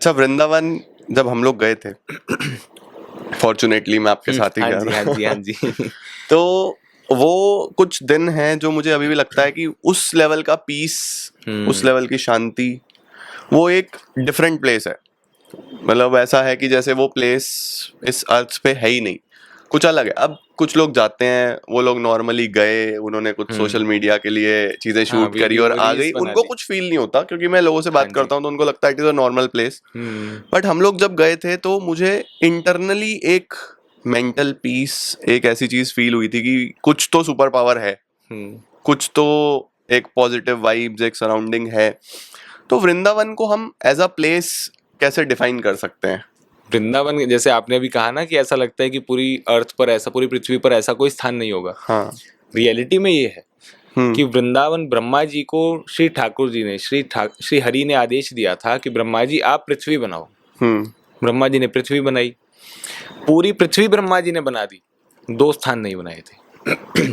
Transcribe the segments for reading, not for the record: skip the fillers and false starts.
अच्छा, वृंदावन जब हम लोग गए थे, फॉर्चुनेटली मैं आपके साथ ही हाँ गया जी, हाँ था। जी, हाँ जी। तो वो कुछ दिन हैं जो मुझे अभी भी लगता है कि उस लेवल का पीस, उस लेवल की शांति, वो एक डिफरेंट प्लेस है। मतलब ऐसा है कि जैसे वो प्लेस इस अर्थ पे है ही नहीं, कुछ अलग है। अब कुछ लोग जाते हैं, वो लोग नॉर्मली गए, उन्होंने कुछ सोशल मीडिया के लिए चीजें हाँ, शूट करी और वीडियो आ गई, रील्स बना उनको ली। कुछ फील नहीं होता, क्योंकि मैं लोगों से हाँ बात जी। करता हूँ तो उनको लगता है it is a normal place. But हम लोग जब गए थे तो मुझे इंटरनली एक मेंटल पीस, एक ऐसी चीज फील हुई थी कि कुछ तो सुपर पावर है, कुछ तो एक पॉजिटिव वाइब्स, एक सराउंडिंग है। तो वृंदावन को हम एज अ प्लेस कैसे डिफाइन कर सकते हैं? वृंदावन, जैसे आपने अभी कहा ना कि ऐसा लगता है कि पूरी अर्थ पर ऐसा, पूरी पृथ्वी पर ऐसा कोई स्थान नहीं होगा। हाँ। रियलिटी में ये है हम्म। कि वृंदावन, ब्रह्मा जी को श्री ठाकुर जी ने, श्री हरि ने आदेश दिया था कि ब्रह्मा जी आप पृथ्वी बनाओ। हम्म। ब्रह्मा जी ने पृथ्वी बनाई, पूरी पृथ्वी ब्रह्मा जी ने बना दी। 2 स्थान नहीं बनाए थे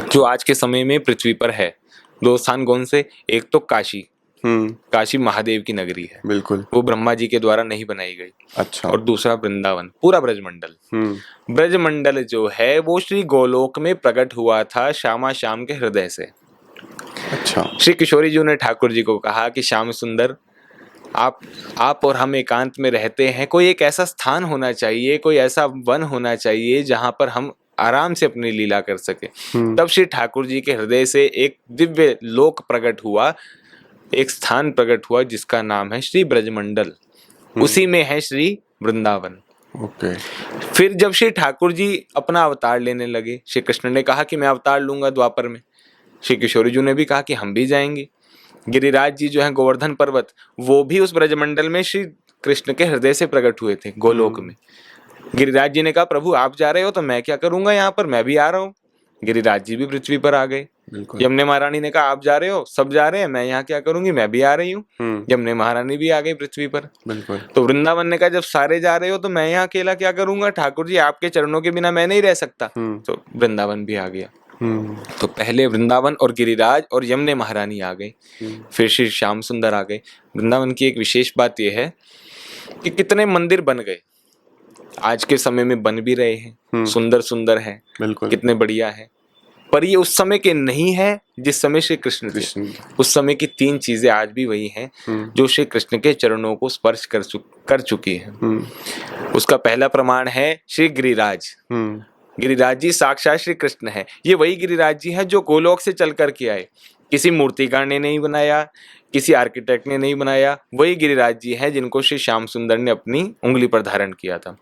जो आज के समय में पृथ्वी पर है। 2 स्थान कौन से? एक तो काशी, हम्म। काशी महादेव की नगरी है, बिल्कुल। वो ब्रह्मा जी के द्वारा नहीं बनाई गई। अच्छा। और दूसरा वृंदावन, पूरा ब्रजमंडल। ब्रजमंडल जो है वो श्री गोलोक में प्रकट हुआ था श्यामा श्याम के हृदय से। अच्छा। श्री किशोरी जी ने ठाकुर जी को कहा कि श्याम सुंदर, आप और हम एकांत में रहते हैं, कोई एक ऐसा स्थान होना चाहिए, कोई ऐसा वन होना चाहिए जहां पर हम आराम से अपनी लीला कर सके। तब श्री ठाकुर जी के हृदय से एक दिव्य लोक प्रकट हुआ, एक स्थान प्रकट हुआ जिसका नाम है श्री ब्रजमंडल। उसी में है श्री वृंदावन। ओके। फिर जब श्री ठाकुर जी अपना अवतार लेने लगे, श्री कृष्ण ने कहा कि मैं अवतार लूंगा द्वापर में। श्री किशोरी जी ने भी कहा कि हम भी जाएंगे। गिरिराज जी जो है गोवर्धन पर्वत, वो भी उस ब्रजमंडल में श्री कृष्ण के हृदय से प्रकट हुए थे, गोलोक में। गिरिराज जी ने कहा प्रभु आप जा रहे हो तो मैं क्या करूंगा यहाँ पर, मैं भी आ रहा हूँ। गिरिराज जी भी पृथ्वी पर आ गए। यमुने महारानी ने कहा आप जा रहे हो, सब जा रहे हैं, मैं यहाँ क्या करूंगी, मैं भी आ रही हूँ। यमुने महारानी भी आ गई पृथ्वी पर। तो वृंदावन ने कहा जब सारे जा रहे हो तो मैं यहाँ अकेला क्या करूंगा, ठाकुर जी आपके चरणों के बिना मैं नहीं रह सकता। तो वृंदावन भी आ गया। तो पहले वृंदावन और गिरिराज और यमुने महारानी आ गई, फिर श्री श्याम सुंदर आ गए। वृंदावन की एक विशेष बात यह है कि कितने मंदिर बन गए, आज के समय में बन भी रहे हैं, सुंदर सुंदर है, कितने बढ़िया है। पर ये उस समय के नहीं है जिस समय श्री कृष्ण थे। उस समय की 3 चीजें आज भी वही हैं जो श्री कृष्ण के चरणों को स्पर्श कर चुकी हैं। उसका पहला प्रमाण है श्री गिरिराज। गिरिराज जी साक्षात श्री कृष्ण है। ये वही गिरिराज जी है जो गोलोक से चल कर के आए, किसी मूर्तिकार ने नहीं बनाया, किसी आर्किटेक्ट ने नहीं बनाया। वही गिरिराज जी है जिनको श्री श्याम सुंदर ने अपनी उंगली पर धारण किया था।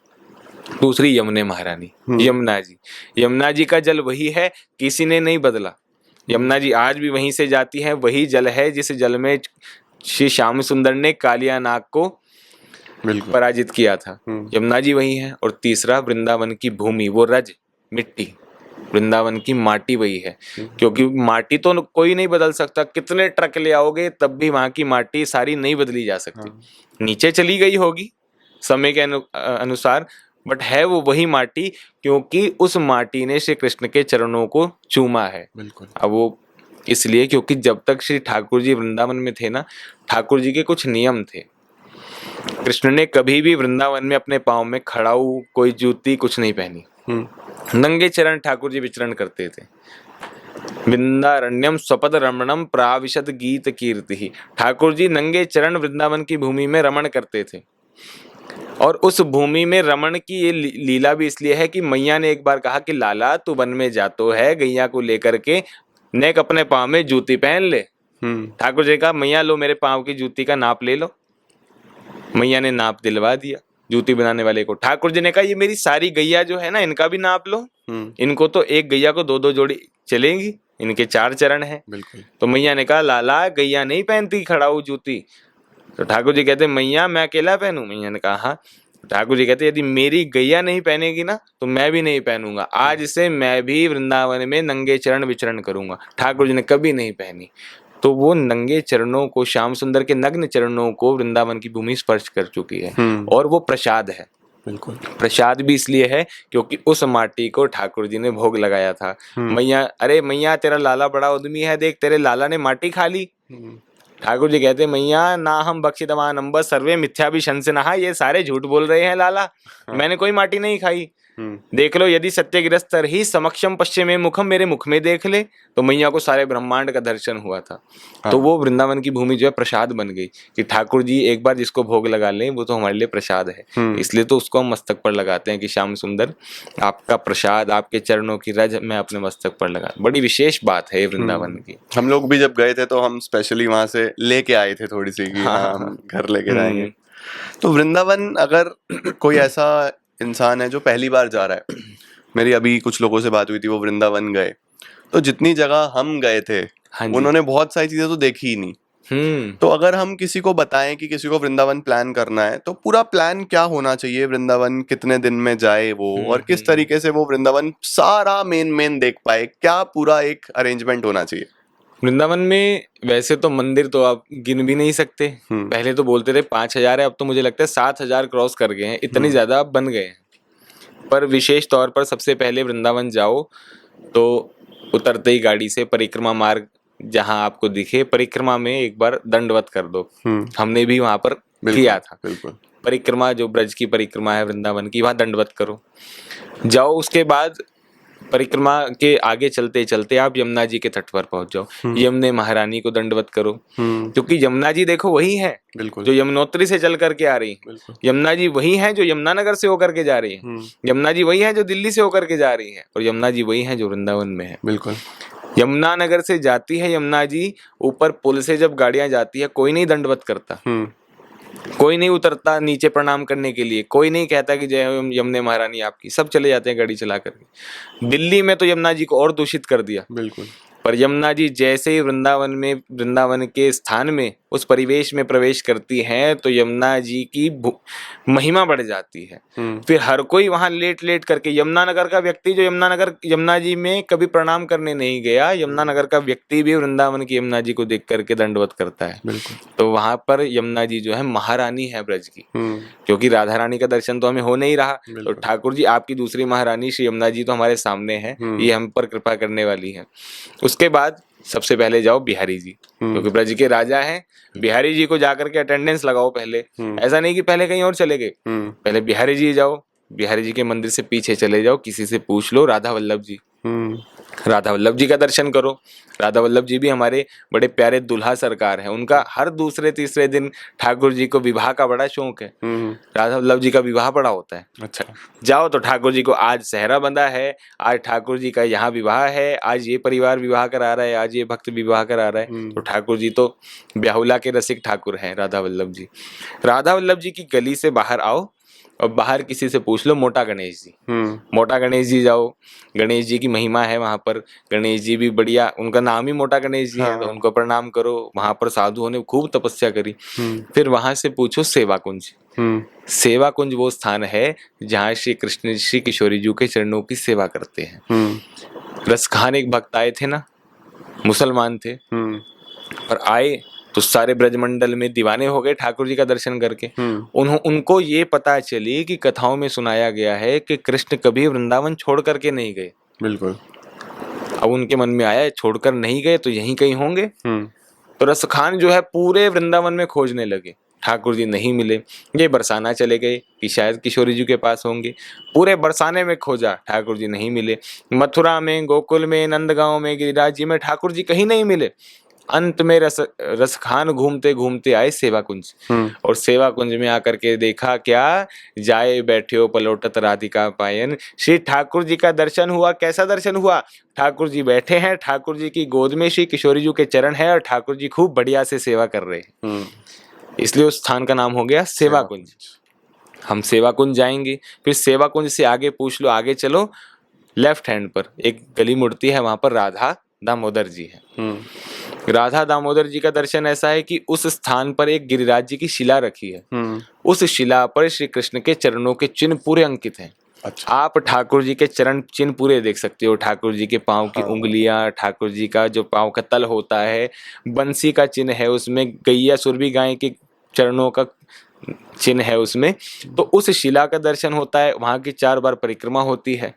दूसरी यमुने महारानी, यमुना जी। यमुना जी का जल वही है, किसी ने नहीं बदला। यमुना जी आज भी वहीं से जाती है, वही जल है जिस जल में श्री श्याम सुंदर ने कालिया नाग को पराजित किया था। यमुना जी वही है। और तीसरा वृंदावन की भूमि, वो रज मिट्टी, वृंदावन की माटी वही है। क्योंकि माटी तो कोई नहीं बदल सकता, कितने ट्रक ले आओगे तब भी वहां की माटी सारी नहीं बदली जा सकती। नीचे चली गई होगी समय के अनुसार, बट है वो वही माटी, क्योंकि उस माटी ने श्री कृष्ण के चरणों को चूमा है। अब वो इसलिए क्योंकि जब तक श्री ठाकुर जी वृंदावन में थे ना, ठाकुर जी के कुछ नियम थे। कृष्ण ने कभी भी वृंदावन में अपने पाँव में खड़ाऊ, कोई जूती कुछ नहीं पहनी। नंगे चरण ठाकुर जी विचरण करते थे। वृंदारण्यम स्वपद रमणम प्राविशद गीत कीर्ति। ठाकुर जी नंगे चरण वृंदावन की भूमि में रमण करते थे। और उस भूमि में रमण की ये लीला भी इसलिए है कि मैया ने एक बार कहा कि लाला तू वन में जातो है, गैया को लेकर के नेक अपने पाँव में जूती पहन ले। ठाकुर जी कहा मैया लो मेरे पाँव की जूती का नाप ले लो। मैया ने नाप दिलवा दिया जूती बनाने वाले को। ठाकुर जी ने कहा ये मेरी सारी गैया जो है ना, इनका भी नाप लो। इनको तो एक गैया को 2-2 जोड़ी चलेंगी, इनके 4 चरण हैं। तो मैया ने कहा लाला गैया नहीं पहनती खड़ाऊ जूती। तो ठाकुर जी कहते मैया मैं अकेला पहनूं? मैया ने कहा हाँ। ठाकुर जी कहते यदि मेरी गैया नहीं पहनेगी ना तो मैं भी नहीं पहनूंगा, आज से मैं भी वृंदावन में नंगे चरण विचरण करूंगा। ठाकुर जी ने कभी नहीं पहनी। तो वो नंगे चरणों को, श्याम सुंदर के नग्न चरणों को वृंदावन की भूमि स्पर्श कर चुकी है। और वो प्रसाद है। प्रसाद भी इसलिए है क्योंकि उस माटी को ठाकुर जी ने भोग लगाया था। मैया, अरे मैया तेरा लाला बड़ा उद्यमी है, देख तेरे लाला ने माटी खा ली। ठाकुर जी कहते मैया ना हम बक्षितमानंब सर्वे मिथ्याभिशंसनः, ये सारे झूठ बोल रहे हैं लाला, मैंने कोई माटी नहीं खाई। देख लो यदि सत्यगिरस्तर ही समक्षम पश्चिमे मुखम, मेरे मुख में देख ले। तो मैया को सारे ब्रह्मांड का दर्शन हुआ था। तो वो वृंदावन की भूमि जो है प्रसाद बन गई कि ठाकुर जी एक बार जिसको भोग लगा लें वो तो हमारे लिए प्रसाद है। इसलिए तो उसको हम मस्तक पर लगाते हैं कि श्याम सुंदर आपका प्रसाद, आपके चरणों की रज मैं अपने मस्तक पर लगा। बड़ी विशेष बात है वृंदावन की। हम लोग भी जब गए थे तो हम स्पेशली वहां से लेके आए थे थोड़ी सी कि हाँ हम घर लेके जाएंगे। तो वृंदावन अगर कोई ऐसा इंसान है जो पहली बार जा रहा है, मेरी अभी कुछ लोगों से बात हुई थी वो वृंदावन गए, तो जितनी जगह हम गए थे उन्होंने बहुत सारी चीजें तो देखी ही नहीं। तो अगर हम किसी को बताएं कि किसी को वृंदावन प्लान करना है तो पूरा प्लान क्या होना चाहिए, वृंदावन कितने दिन में जाए वो, और किस तरीके से वो वृंदावन सारा मेन देख पाए, क्या पूरा एक अरेंजमेंट होना चाहिए? वृंदावन में वैसे तो मंदिर तो आप गिन भी नहीं सकते। पहले तो बोलते थे 5,000 है, अब तो मुझे लगता है 7,000 क्रॉस कर गए हैं, इतनी ज्यादा अब बन गए हैं। पर विशेष तौर पर सबसे पहले वृंदावन जाओ तो उतरते ही गाड़ी से परिक्रमा मार्ग जहां आपको दिखे, परिक्रमा में एक बार दंडवत कर दो। हमने भी वहां पर किया था। परिक्रमा जो ब्रज की परिक्रमा है वृंदावन की, वहां दंडवत करो जाओ। उसके बाद परिक्रमा के आगे चलते चलते आप यमुना जी के तट पर पहुंच जाओ। यमुने महारानी को दंडवत करो, क्योंकि यमुना जी देखो वही है जो यमुनोत्री से चल करके आ रही है। यमुना जी वही है जो यमुनानगर से होकर के जा रही है। यमुना जी वही है जो दिल्ली से होकर के जा रही है, और यमुना जी वही है जो वृंदावन में है। बिल्कुल यमुनानगर से जाती है यमुना जी, ऊपर पुल से जब गाड़ियां जाती है कोई नहीं दंडवत करता, कोई नहीं उतरता नीचे प्रणाम करने के लिए, कोई नहीं कहता कि जय यमुने महारानी आपकी, सब चले जाते हैं गाड़ी चला करके। दिल्ली में तो यमुना जी को और दूषित कर दिया। बिल्कुल। पर यमुना जी जैसे ही वृंदावन के स्थान में उस परिवेश में प्रवेश करती हैं तो यमुना जी की महिमा बढ़ जाती है। फिर हर कोई वहां लेट करके, यमुनानगर का व्यक्ति जो यमुना जी में कभी प्रणाम करने नहीं गया, यमुनानगर का व्यक्ति भी वृंदावन की यमुना जी को देख करके दंडवत करता है। तो वहां पर यमुना जी जो है महारानी है ब्रज की, क्योंकि राधा रानी का दर्शन तो हमें हो नहीं रहा, तो ठाकुर जी आपकी दूसरी महारानी श्री यमुना जी तो हमारे सामने है, ये हम पर कृपा करने वाली है। उसके बाद सबसे पहले जाओ बिहारी जी, क्योंकि ब्रज के राजा हैं। बिहारी जी को जाकर के अटेंडेंस लगाओ पहले, ऐसा नहीं कि पहले कहीं और चले गए, पहले बिहारी जी जाओ। बिहारी जी के मंदिर से पीछे चले जाओ, किसी से पूछ लो राधा वल्लभ जी, राधा वल्लभ जी का दर्शन करो। राधा वल्लभ जी भी हमारे बड़े प्यारे दुल्हा सरकार है, उनका हर दूसरे तीसरे दिन ठाकुर जी को विवाह का बड़ा शौक है। राधा वल्लभ जी का विवाह बड़ा होता है। अच्छा, जाओ तो ठाकुर जी को आज सेहरा बंधा है, आज ठाकुर जी का यहाँ विवाह है, आज ये परिवार विवाह करा रहा है, आज ये भक्त विवाह करा रहा है। तो ठाकुर जी तो ब्याहुला के रसिक ठाकुर हैं राधा वल्लभ जी। राधा वल्लभ जी की गली से बाहर आओ और बाहर किसी से पूछ लो मोटा गणेश जी। मोटा गणेश जी जाओ, गणेश जी की महिमा है वहां पर। गणेश जी भी बढ़िया, उनका नाम ही मोटा गणेश जी है, तो उनको प्रणाम करो। वहां पर साधुओं ने खूब तपस्या करी। फिर वहां से पूछो सेवा कुंज। सेवा कुंज वो स्थान है जहाँ श्री कृष्ण श्री किशोरी जी के चरणों की सेवा करते हैं। रसखान एक भक्त आए थे ना, मुसलमान थे, पर आए तो सारे ब्रजमंडल में दीवाने हो गए ठाकुर जी का दर्शन करके। उनको ये पता चली कि कथाओं में सुनाया गया है कि कृष्ण कभी वृंदावन छोड़ करके नहीं गए। बिल्कुल। अब उनके मन में आया छोड़कर नहीं गए तो यहीं कहीं होंगे। तो रसखान जो है पूरे वृंदावन में खोजने लगे, ठाकुर जी नहीं मिले। ये बरसाना चले गए कि शायद किशोरी जी के पास होंगे, पूरे बरसाने में खोजा, ठाकुर जी नहीं मिले। मथुरा में, गोकुल में, नंदगांव में, गिरिराज जी में ठाकुर जी कहीं नहीं मिले। अंत में रसखान घूमते घूमते आए सेवा कुंज, और सेवा कुंज में आकर के देखा क्या, जाए बैठे हो पलोटत राधिका पायन। श्री ठाकुर जी का दर्शन हुआ। कैसा दर्शन हुआ? ठाकुर जी बैठे हैं, ठाकुर जी की गोद में श्री किशोरी जी के चरण है, और ठाकुर जी खूब बढ़िया से सेवा कर रहे हैं। इसलिए उस स्थान का नाम हो गया सेवा कुंज। हम सेवा कुंज जाएंगे। फिर सेवा कुंज से आगे पूछ लो, आगे चलो, लेफ्ट हैंड पर एक गली मुड़ती है, वहां पर राधा दामोदर जी है। राधा दामोदर जी का दर्शन ऐसा है कि उस स्थान पर एक गिरिराज जी की शिला रखी है। उस शिला पर श्री कृष्ण के चरणों के चिन्ह पूरे अंकित हैं। अच्छा। आप ठाकुर जी के चरण चिन्ह पूरे देख सकते हो, ठाकुर जी के पांव की उंगलियां, ठाकुर जी का जो पांव का तल होता है, बंसी का चिन्ह है, उसमें गैया सुरभि गाय के चरणों का चिन्ह है उसमें, तो उस शिला का दर्शन होता है। वहां की 4 बार परिक्रमा होती है।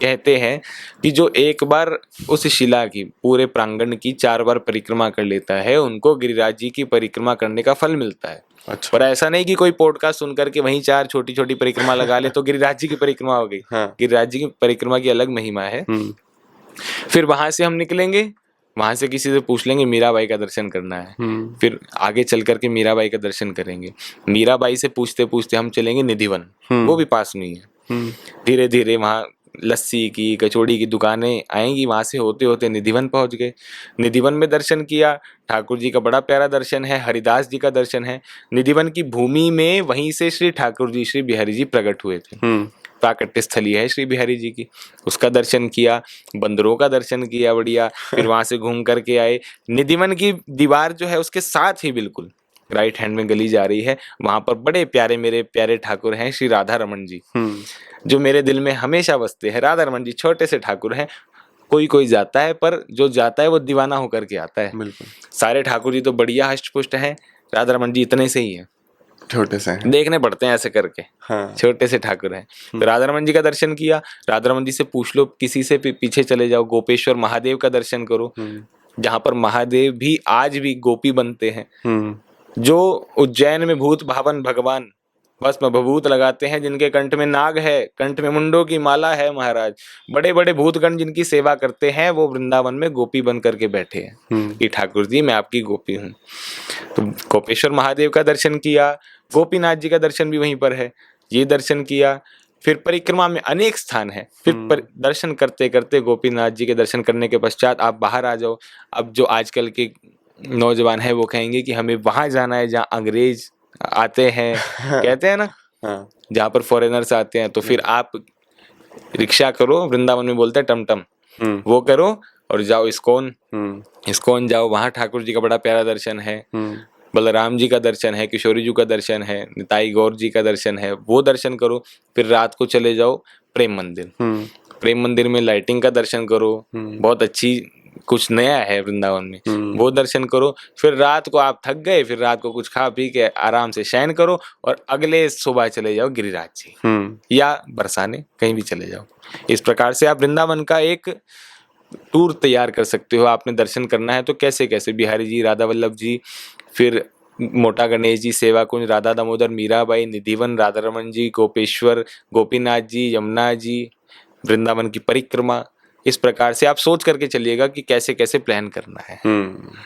कहते हैं कि जो एक बार उस शिला की पूरे प्रांगण की 4 बार परिक्रमा कर लेता है, उनको गिरिराज जी की परिक्रमा करने का फल मिलता है। अच्छा। पर ऐसा नहीं कि कोई पॉडकास्ट सुन करके वहीं 4 छोटी छोटी परिक्रमा लगा ले तो गिरिराज जी की परिक्रमा हो गई। हाँ। गिरिराज जी की परिक्रमा की अलग महिमा है। फिर वहां से हम निकलेंगे, वहां से किसी से पूछ लेंगे मीराबाई का दर्शन करना है, फिर आगे चल करके मीराबाई का दर्शन करेंगे। मीराबाई से पूछते पूछते हम चलेंगे निधिवन, वो भी पास में ही है। धीरे धीरे वहाँ लस्सी की कचौड़ी की दुकानें आएंगी, वहां से होते होते निधिवन पहुंच गए। निधिवन में दर्शन किया, ठाकुर जी का बड़ा प्यारा दर्शन है, हरिदास जी का दर्शन है। निधिवन की भूमि में वहीं से श्री ठाकुर जी श्री बिहारी जी प्रकट हुए थे। प्राकट्य स्थली है श्री बिहारी जी की, उसका दर्शन किया। बंदरों का दर्शन किया बढ़िया। फिर वहां से घूम करके आए। निधिवन की दीवार जो है उसके साथ ही बिल्कुल राइट हैंड में गली जा रही है, वहां पर बड़े प्यारे मेरे प्यारे ठाकुर हैं श्री राधा रमन जी, जो मेरे दिल में हमेशा बसते हैं। राधा रमन जी छोटे से ठाकुर हैं, कोई कोई जाता है, पर जो जाता है वो दीवाना होकर के आता है। बिल्कुल। सारे ठाकुर जी तो बढ़िया हष्ट पुष्ट हैं, राधा रमन जी इतने से ही हैं, छोटे से हैं। देखने पड़ते हैं ऐसे करके। हाँ। छोटे से ठाकुर हैं। तो राधा रमन जी का दर्शन किया। राधा रमन जी से पूछ लो, किसी से पीछे चले जाओ, गोपेश्वर महादेव का दर्शन करो, जहाँ पर महादेव भी आज भी गोपी बनते हैं। जो उज्जैन में भूत भावन भगवान भस्म भभूत लगाते हैं, जिनके कंठ में नाग है, कंठ में मुंडों की माला है महाराज, बड़े बड़े भूतगण जिनकी सेवा करते हैं, वो वृंदावन में गोपी बन करके बैठे हैं कि ठाकुर जी मैं आपकी गोपी हूँ। तो गोपेश्वर महादेव का दर्शन किया, गोपीनाथ जी का दर्शन भी वहीं पर है, ये दर्शन किया। फिर परिक्रमा में अनेक स्थान है, फिर दर्शन करते करते गोपीनाथ जी के दर्शन करने के पश्चात आप बाहर आ जाओ। अब जो आजकल के नौजवान है वो कहेंगे कि हमें वहां जाना है जहाँ अंग्रेज आते हैं, कहते हैं ना, जहाँ पर फॉरेनर्स आते हैं। तो फिर आप रिक्शा करो, वृंदावन में बोलते हैं टमटम, वो करो और जाओ इस्कॉन। इस्कॉन जाओ, वहाँ ठाकुर जी का बड़ा प्यारा दर्शन है, बलराम जी का दर्शन है, किशोरी जी का दर्शन है, निताई गौर जी का दर्शन है, वो दर्शन करो। फिर रात को चले जाओ प्रेम मंदिर। प्रेम मंदिर में लाइटिंग का दर्शन करो, बहुत अच्छी, कुछ नया है वृंदावन में, वो दर्शन करो। फिर रात को आप थक गए, फिर रात को कुछ खा पी के आराम से शयन करो और अगले सुबह चले जाओ गिरिराज जी या बरसाने, कहीं भी चले जाओ। इस प्रकार से आप वृंदावन का एक टूर तैयार कर सकते हो। आपने दर्शन करना है तो कैसे कैसे, बिहारी जी, राधा वल्लभ जी, फिर मोटा गणेश जी, सेवा कुंज, राधा दामोदर, मीराबाई, निधिवन, राधा रमन जी, गोपेश्वर, गोपीनाथ जी, यमुना जी, वृंदावन की परिक्रमा। इस प्रकार से आप सोच करके चलिएगा कि कैसे कैसे प्लान करना है।